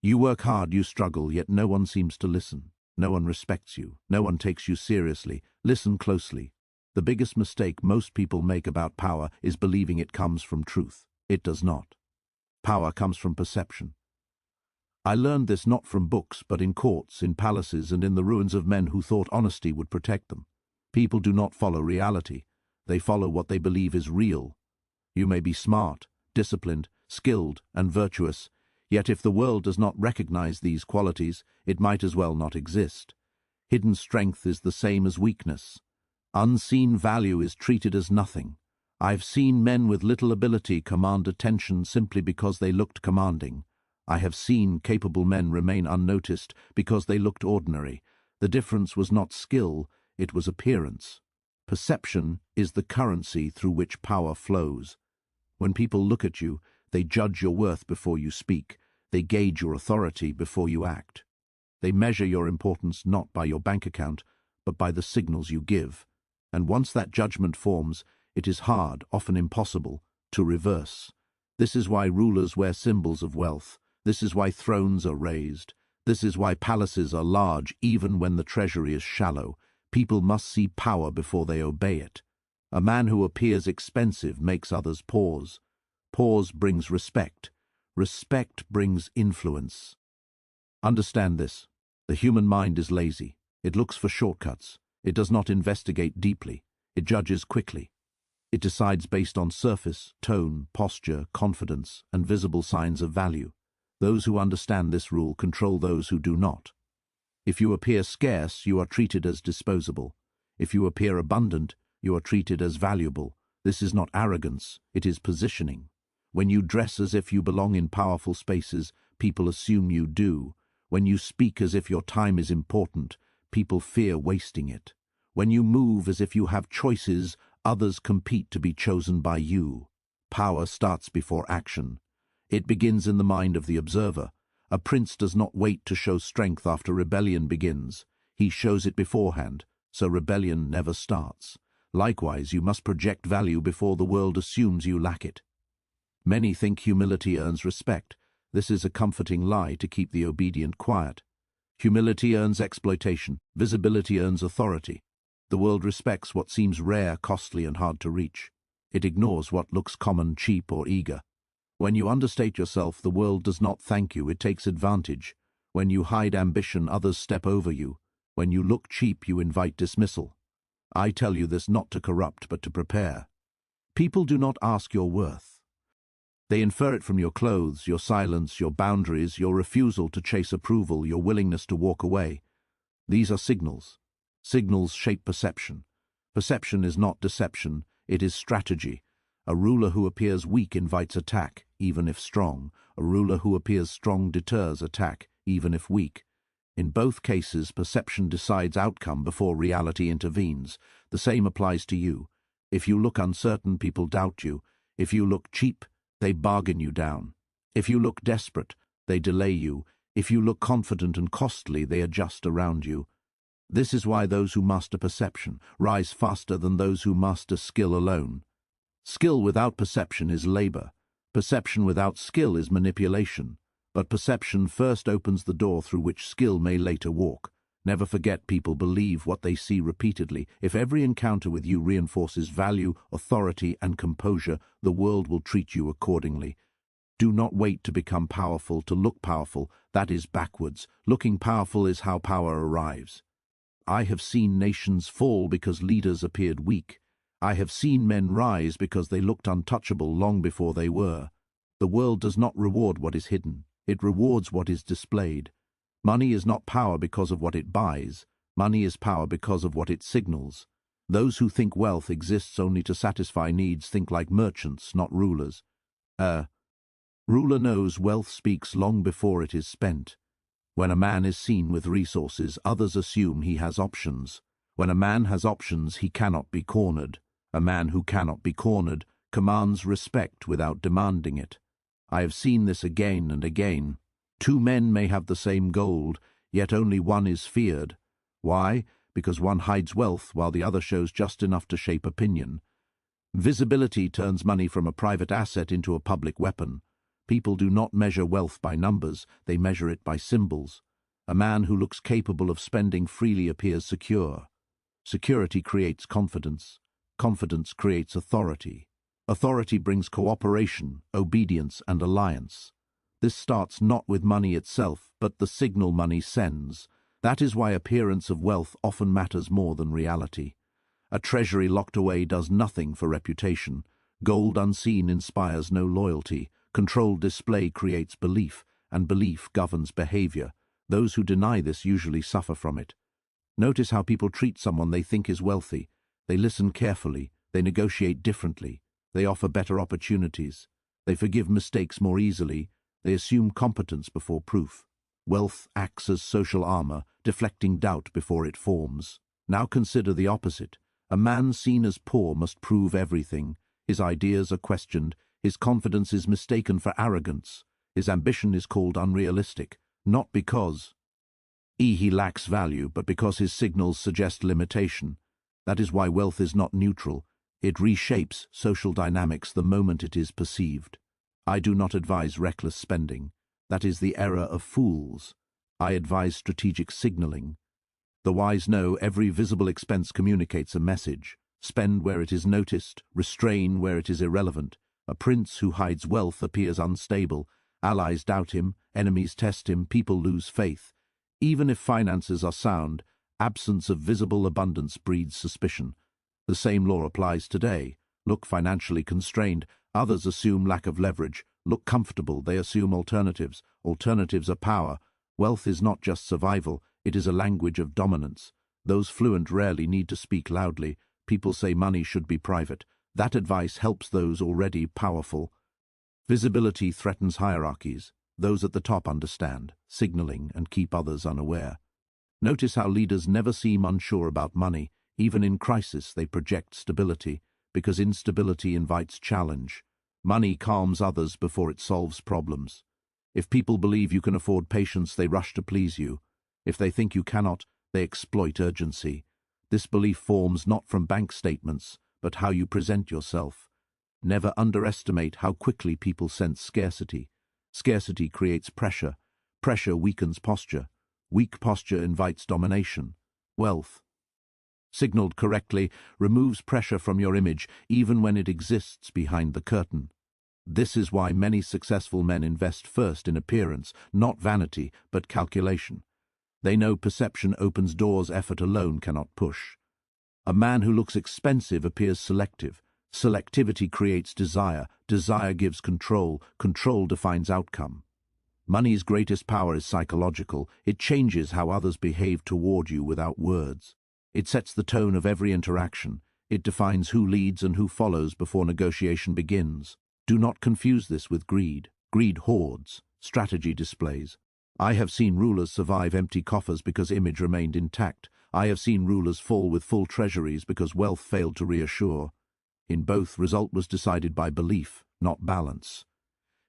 You work hard, you struggle, yet no one seems to listen. No one respects you. No one takes you seriously. Listen closely. The biggest mistake most people make about power is believing it comes from truth. It does not. Power comes from perception. I learned this not from books, but in courts, in palaces, and in the ruins of men who thought honesty would protect them. People do not follow reality. They follow what they believe is real. You may be smart, disciplined, skilled, and virtuous, yet if the world does not recognize these qualities, it might as well not exist. Hidden strength is the same as weakness. Unseen value is treated as nothing. I've seen men with little ability command attention simply because they looked commanding. I have seen capable men remain unnoticed because they looked ordinary. The difference was not skill, it was appearance. Perception is the currency through which power flows. When people look at you, they judge your worth before you speak. They gauge your authority before you act. They measure your importance not by your bank account, but by the signals you give. And once that judgment forms, it is hard, often impossible, to reverse. This is why rulers wear symbols of wealth. This is why thrones are raised. This is why palaces are large, even when the treasury is shallow. People must see power before they obey it. A man who appears expensive makes others pause. Pause brings respect. Respect brings influence. Understand this. The human mind is lazy. It looks for shortcuts. It does not investigate deeply. It judges quickly. It decides based on surface, tone, posture, confidence, and visible signs of value. Those who understand this rule control those who do not. If you appear scarce, you are treated as disposable. If you appear abundant, you are treated as valuable. This is not arrogance, it is positioning. When you dress as if you belong in powerful spaces, people assume you do. When you speak as if your time is important, people fear wasting it. When you move as if you have choices, others compete to be chosen by you. Power starts before action. It begins in the mind of the observer. A prince does not wait to show strength after rebellion begins. He shows it beforehand, so rebellion never starts. Likewise, you must project value before the world assumes you lack it. Many think humility earns respect. This is a comforting lie to keep the obedient quiet. Humility earns exploitation. Visibility earns authority. The world respects what seems rare, costly, and hard to reach. It ignores what looks common, cheap, or eager. When you understate yourself, the world does not thank you, it takes advantage. When you hide ambition, others step over you. When you look cheap, you invite dismissal. I tell you this not to corrupt, but to prepare. People do not ask your worth. They infer it from your clothes, your silence, your boundaries, your refusal to chase approval, your willingness to walk away. These are signals. Signals shape perception. Perception is not deception, it is strategy. A ruler who appears weak invites attack, even if strong. A ruler who appears strong deters attack, even if weak. In both cases, perception decides outcome before reality intervenes. The same applies to you. If you look uncertain, people doubt you. If you look cheap, they bargain you down. If you look desperate, they delay you. If you look confident and costly, they adjust around you. This is why those who master perception rise faster than those who master skill alone. Skill without perception is labor. Perception without skill is manipulation. But perception first opens the door through which skill may later walk. Never forget, people believe what they see repeatedly. If every encounter with you reinforces value, authority, and composure, the world will treat you accordingly. Do not wait to become powerful to look powerful. That is backwards. Looking powerful is how power arrives. I have seen nations fall because leaders appeared weak. I have seen men rise because they looked untouchable long before they were. The world does not reward what is hidden. It rewards what is displayed. Money is not power because of what it buys. Money is power because of what it signals. Those who think wealth exists only to satisfy needs think like merchants, not rulers. A ruler knows wealth speaks long before it is spent. When a man is seen with resources, others assume he has options. When a man has options, he cannot be cornered. A man who cannot be cornered commands respect without demanding it. I have seen this again and again. Two men may have the same gold, yet only one is feared. Why? Because one hides wealth while the other shows just enough to shape opinion. Visibility turns money from a private asset into a public weapon. People do not measure wealth by numbers, they measure it by symbols. A man who looks capable of spending freely appears secure. Security creates confidence. Confidence creates authority. Authority brings cooperation, obedience, and alliance. This starts not with money itself, but the signal money sends. That is why appearance of wealth often matters more than reality. A treasury locked away does nothing for reputation. Gold unseen inspires no loyalty. Controlled display creates belief, and belief governs behavior. Those who deny this usually suffer from it. Notice how people treat someone they think is wealthy. They listen carefully, they negotiate differently, they offer better opportunities, they forgive mistakes more easily, they assume competence before proof. Wealth acts as social armor, deflecting doubt before it forms. Now consider the opposite. A man seen as poor must prove everything. His ideas are questioned, his confidence is mistaken for arrogance, his ambition is called unrealistic, not because he lacks value, but because his signals suggest limitation. That is why wealth is not neutral. It reshapes social dynamics the moment it is perceived. I do not advise reckless spending. That is the error of fools. I advise strategic signaling. The wise know every visible expense communicates a message. Spend where it is noticed, restrain where it is irrelevant. A prince who hides wealth appears unstable. Allies doubt him, enemies test him, people lose faith. Even if finances are sound, absence of visible abundance breeds suspicion. The same law applies today. Look financially constrained, others assume lack of leverage. Look comfortable, they assume alternatives. Alternatives are power. Wealth is not just survival, it is a language of dominance. Those fluent rarely need to speak loudly. People say money should be private. That advice helps those already powerful. Visibility threatens hierarchies. Those at the top understand, signaling, and keep others unaware. Notice how leaders never seem unsure about money. Even in crisis, they project stability, because instability invites challenge. Money calms others before it solves problems. If people believe you can afford patience, they rush to please you. If they think you cannot, they exploit urgency. This belief forms not from bank statements, but how you present yourself. Never underestimate how quickly people sense scarcity. Scarcity creates pressure. Pressure weakens posture. Weak posture invites domination. Wealth, signaled correctly, removes pressure from your image, even when it exists behind the curtain. This is why many successful men invest first in appearance, not vanity, but calculation. They know perception opens doors effort alone cannot push. A man who looks expensive appears selective. Selectivity creates desire. Desire gives control. Control defines outcome. Money's greatest power is psychological. It changes how others behave toward you without words. It sets the tone of every interaction. It defines who leads and who follows before negotiation begins. Do not confuse this with greed. Greed hoards. Strategy displays. I have seen rulers survive empty coffers because image remained intact. I have seen rulers fall with full treasuries because wealth failed to reassure. In both, result was decided by belief, not balance.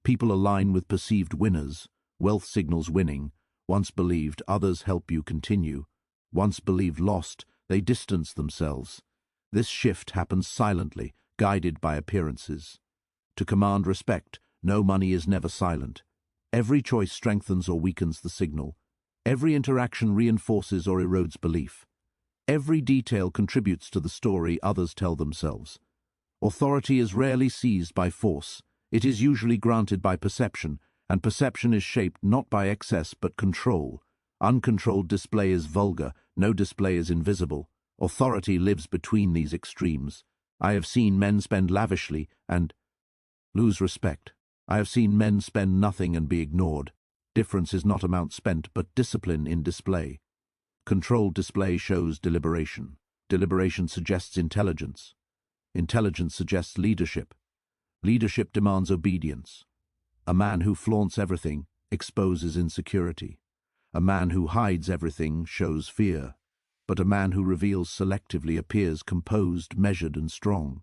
People align with perceived winners. Wealth signals winning. Once believed, others help you continue. Once believed lost, they distance themselves. This shift happens silently, guided by appearances. To command respect, no money is never silent. Every choice strengthens or weakens the signal. Every interaction reinforces or erodes belief. Every detail contributes to the story others tell themselves. Authority is rarely seized by force. It is usually granted by perception, and perception is shaped not by excess but control. Uncontrolled display is vulgar, no display is invisible. Authority lives between these extremes. I have seen men spend lavishly and lose respect. I have seen men spend nothing and be ignored. Difference is not amount spent, but discipline in display. Controlled display shows deliberation. Deliberation suggests intelligence. Intelligence suggests leadership. Leadership demands obedience. A man who flaunts everything exposes insecurity. A man who hides everything shows fear. But a man who reveals selectively appears composed, measured, and strong.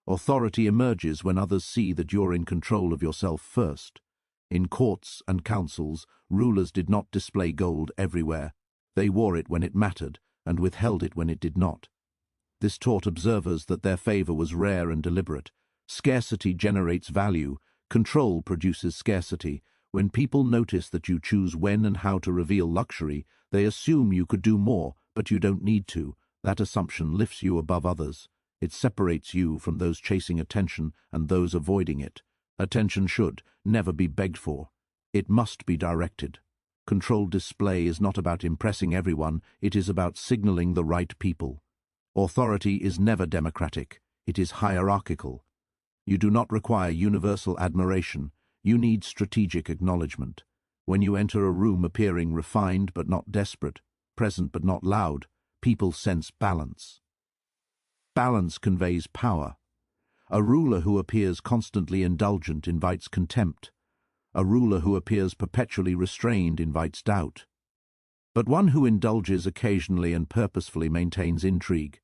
Authority emerges when others see that you're in control of yourself first. In courts and councils, rulers did not display gold everywhere. They wore it when it mattered and withheld it when it did not. This taught observers that their favor was rare and deliberate. Scarcity generates value. Control produces scarcity. When people notice that you choose when and how to reveal luxury, they assume you could do more, but you don't need to. That assumption lifts you above others. It separates you from those chasing attention and those avoiding it. Attention should never be begged for. It must be directed. Controlled display is not about impressing everyone, it is about signaling the right people. Authority is never democratic, it is hierarchical. You do not require universal admiration, you need strategic acknowledgement. When you enter a room appearing refined but not desperate, present but not loud, people sense balance. Balance conveys power. A ruler who appears constantly indulgent invites contempt. A ruler who appears perpetually restrained invites doubt. But one who indulges occasionally and purposefully maintains intrigue.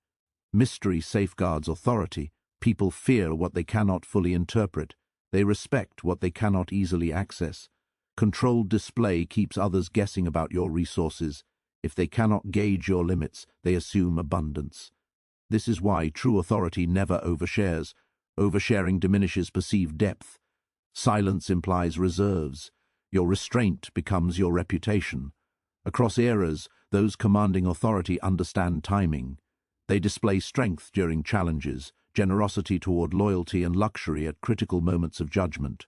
Mystery safeguards authority. People fear what they cannot fully interpret. They respect what they cannot easily access. Controlled display keeps others guessing about your resources. If they cannot gauge your limits, they assume abundance. This is why true authority never overshares. Oversharing diminishes perceived depth. Silence implies reserves. Your restraint becomes your reputation. Across eras, those commanding authority understand timing. They display strength during challenges, generosity toward loyalty and luxury at critical moments of judgment.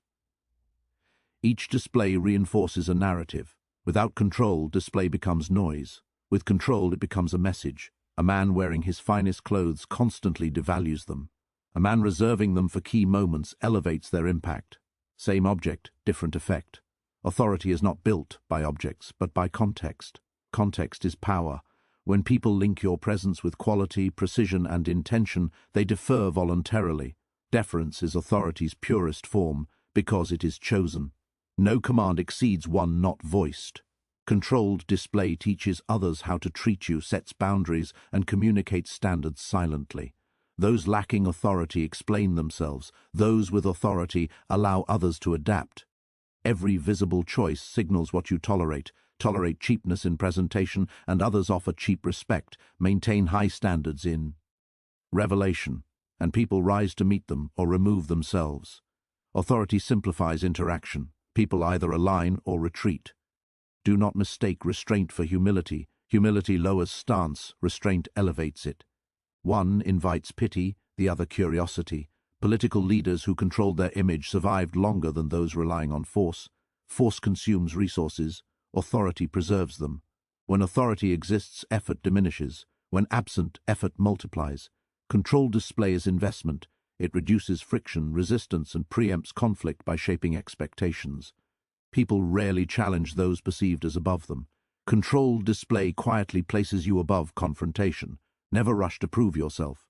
Each display reinforces a narrative. Without control, display becomes noise. With control, it becomes a message. A man wearing his finest clothes constantly devalues them. A man reserving them for key moments elevates their impact. Same object, different effect. Authority is not built by objects, but by context. Context is power. When people link your presence with quality, precision, and intention, they defer voluntarily. Deference is authority's purest form, because it is chosen. No command exceeds one not voiced. Controlled display teaches others how to treat you, sets boundaries, and communicates standards silently. Those lacking authority explain themselves. Those with authority allow others to adapt. Every visible choice signals what you tolerate. Tolerate cheapness in presentation, and others offer cheap respect. Maintain high standards in revelation, and people rise to meet them or remove themselves. Authority simplifies interaction. People either align or retreat. Do not mistake restraint for humility. Humility lowers stance, restraint elevates it. One invites pity, the other curiosity. Political leaders who controlled their image survived longer than those relying on force. Force consumes resources. Authority preserves them. When authority exists, effort diminishes. When absent, effort multiplies. Controlled display is investment. It reduces friction, resistance, and preempts conflict by shaping expectations. People rarely challenge those perceived as above them. Controlled display quietly places you above confrontation. Never rush to prove yourself.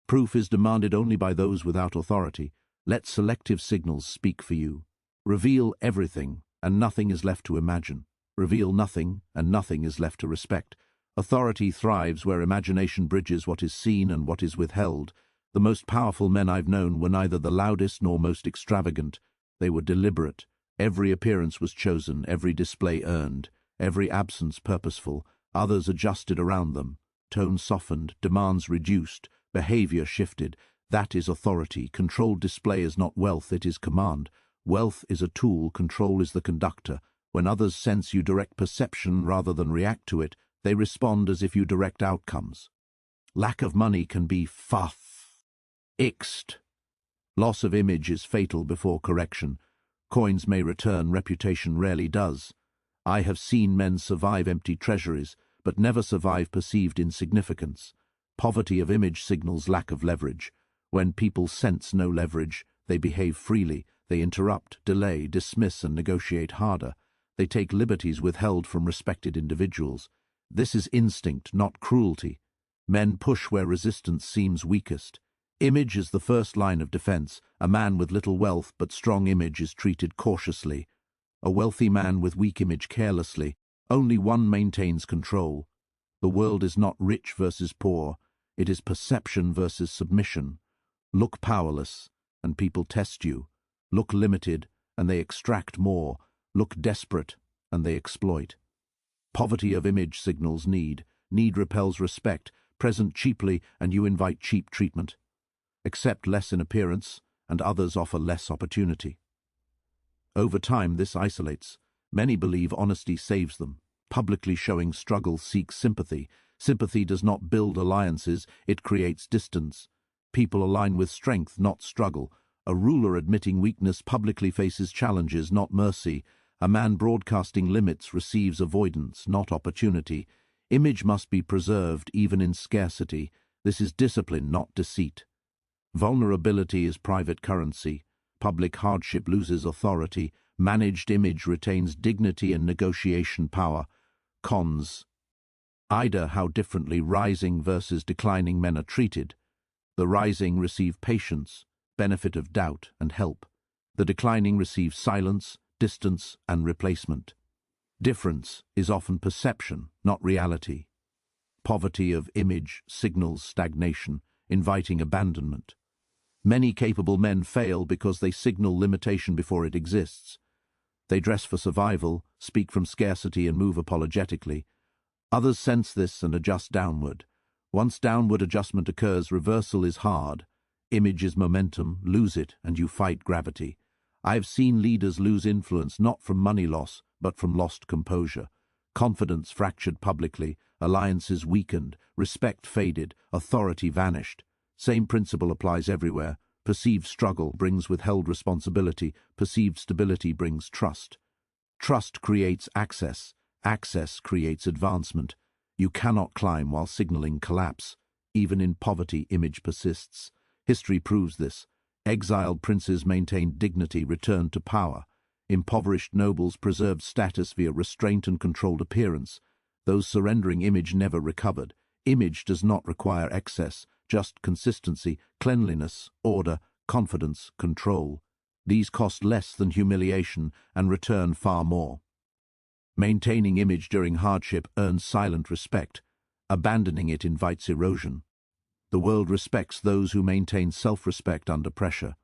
Proof is demanded only by those without authority. Let selective signals speak for you. Reveal everything, and nothing is left to imagine. Reveal nothing, and nothing is left to respect. Authority thrives where imagination bridges what is seen and what is withheld. The most powerful men I've known were neither the loudest nor most extravagant. They were deliberate. Every appearance was chosen, every display earned, every absence purposeful. Others adjusted around them. Tone softened, demands reduced, behavior shifted. That is authority. Controlled display is not wealth, it is command. Wealth is a tool, control is the conductor. When others sense you direct perception rather than react to it, they respond as if you direct outcomes. Lack of money can be ixed. Loss of image is fatal before correction. Coins may return, reputation rarely does. I have seen men survive empty treasuries, but never survive perceived insignificance. Poverty of image signals lack of leverage. When people sense no leverage, they behave freely. They interrupt, delay, dismiss, and negotiate harder. They take liberties withheld from respected individuals. This is instinct, not cruelty. Men push where resistance seems weakest. Image is the first line of defense. A man with little wealth but strong image is treated cautiously. A wealthy man with weak image carelessly. Only one maintains control. The world is not rich versus poor. It is perception versus submission. Look powerless, and people test you. Look limited, and they extract more. Look desperate, and they exploit. Poverty of image signals need. Need repels respect. Present cheaply, and you invite cheap treatment. Accept less in appearance, and others offer less opportunity. Over time, this isolates. Many believe honesty saves them. Publicly showing struggle seeks sympathy. Sympathy does not build alliances, it creates distance. People align with strength, not struggle. A ruler admitting weakness publicly faces challenges, not mercy. A man broadcasting limits receives avoidance, not opportunity. Image must be preserved even in scarcity. This is discipline, not deceit. Vulnerability is private currency. Public hardship loses authority. Managed image retains dignity and negotiation power. Cons. Ida, how differently rising versus declining men are treated. The rising receive patience, benefit of doubt, and help. The declining receive silence, distance, and replacement. Difference is often perception, not reality. Poverty of image signals stagnation, inviting abandonment. Many capable men fail because they signal limitation before it exists. They dress for survival, speak from scarcity, and move apologetically. Others sense this and adjust downward. Once downward adjustment occurs, reversal is hard. Image is momentum, lose it, and you fight gravity. I have seen leaders lose influence not from money loss, but from lost composure. Confidence fractured publicly, alliances weakened, respect faded, authority vanished. Same principle applies everywhere. Perceived struggle brings withheld responsibility. Perceived stability brings trust. Trust creates access. Access creates advancement. You cannot climb while signaling collapse. Even in poverty, image persists. History proves this. Exiled princes maintained dignity, returned to power. Impoverished nobles preserved status via restraint and controlled appearance. Those surrendering image never recovered. Image does not require excess, just consistency, cleanliness, order, confidence, control. These cost less than humiliation and return far more. Maintaining image during hardship earns silent respect. Abandoning it invites erosion. The world respects those who maintain self-respect under pressure.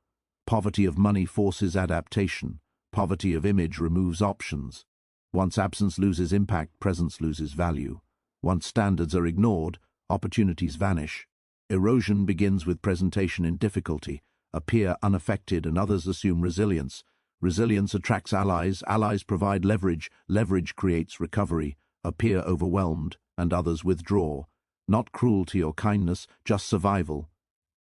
Poverty of money forces adaptation. Poverty of image removes options. Once absence loses impact, presence loses value. Once standards are ignored, opportunities vanish. Erosion begins with presentation in difficulty. Appear unaffected and others assume resilience. Resilience attracts allies. Allies provide leverage. Leverage creates recovery. Appear overwhelmed and others withdraw. Not cruelty or kindness, just survival.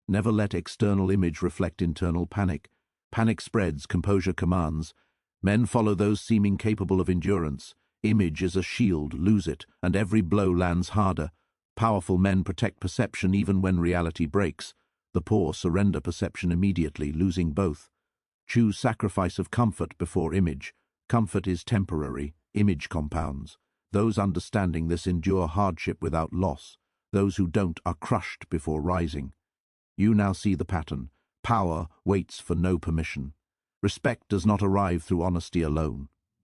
Never let external image reflect internal panic. Panic spreads, composure commands. Men follow those seeming capable of endurance. Image is a shield, lose it, and every blow lands harder. Powerful men protect perception even when reality breaks. The poor surrender perception immediately, losing both. Choose sacrifice of comfort before image. Comfort is temporary, image compounds. Those understanding this endure hardship without loss. Those who don't are crushed before rising. You now see the pattern. Power waits for no permission. Respect does not arrive through honesty alone.